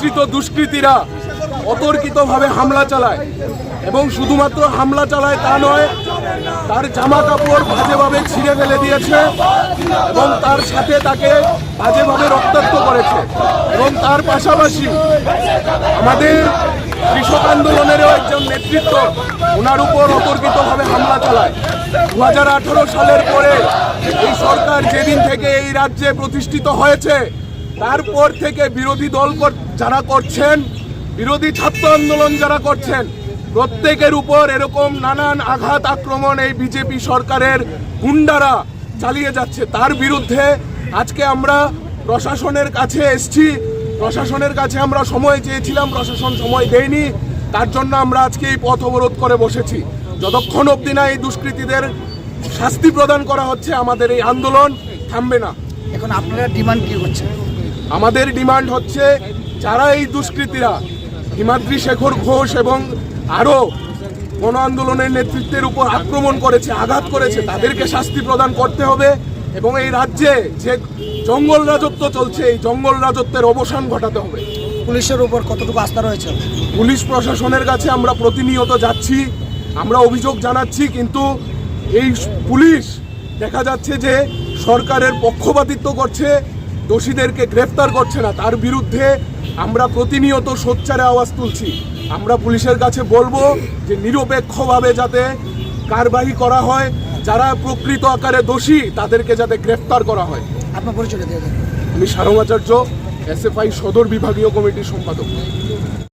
মিশ্রিত দুষ্কৃতীরা অতর্কিতভাবে হামলা চালায় এবং শুধুমাত্র হামলা চালায় তা নয়, তার জামা কাপড় বাজেভাবে ছিঁড়ে ফেলে দিয়েছে এবং তার সাথে তাকে বাজেভাবে রক্তাক্ত করেছে। এবং তার পাশাপাশি আমাদের কৃষক আন্দোলনেরও একজন নেতৃত্ব ওনার উপর অতর্কিতভাবে হামলা চালায়। 2018 সালের পরে এই সরকার যেদিন থেকে এই রাজ্যে প্রতিষ্ঠিত হয়েছে তারপর থেকে বিরোধী দল যারা করছেন, বিরোধী ছাত্র আন্দোলন যারা করছেন, প্রত্যেকের উপর এরকম নানান আঘাত আক্রমণ এই বিজেপি সরকারের গুন্ডারা চালিয়ে যাচ্ছে। তার বিরুদ্ধে আজকে আমরা প্রশাসনের কাছে এসেছি। প্রশাসনের কাছে আমরা সময় চেয়েছিলাম, প্রশাসন সময় দেয়নি। তার জন্য আমরা আজকে এই পথ অবরোধ করে বসেছি। যতক্ষণ অবধি না এই দুষ্কৃতীদের শাস্তি প্রদান করা হচ্ছে আমাদের এই আন্দোলন থামবে না। এখন আপনারা ডিমান্ড কি হচ্ছে? আমাদের ডিমান্ড হচ্ছে যারা এই দুষ্কৃতীরা হিমাদ্রি শেখর ঘোষ এবং আরও গণ আন্দোলনের নেতৃত্বের উপর আক্রমণ করেছে, আঘাত করেছে, তাদেরকে শাস্তি প্রদান করতে হবে এবং এই রাজ্যে যে জঙ্গল রাজত্ব চলছে এই জঙ্গল রাজত্বের অবসান ঘটাতে হবে। পুলিশের উপর কতটুকু আস্থা রয়েছে? পুলিশ প্রশাসনের কাছে আমরা প্রতিনিয়ত যাচ্ছি, আমরা অভিযোগ জানাচ্ছি, কিন্তু এই পুলিশ দেখা যাচ্ছে যে সরকারের পক্ষপাতিত্ব করছে, দোষীদেরকে গ্রেফতার করছে না। তার বিরুদ্ধে আমরা প্রতিনিয়ত সোচ্চারে আওয়াজ তুলছি। আমরা পুলিশের কাছে বলবো যে নিরপেক্ষভাবে যাতে কারবাহি করা হয়, যারা প্রকৃত আকারে দোষী তাদেরকে যাতে গ্রেফতার করা হয়। আপনার পরিচয় দিয়ে দেন। আমি সারং আচার্য, SFI সদর বিভাগীয় কমিটির সম্পাদক।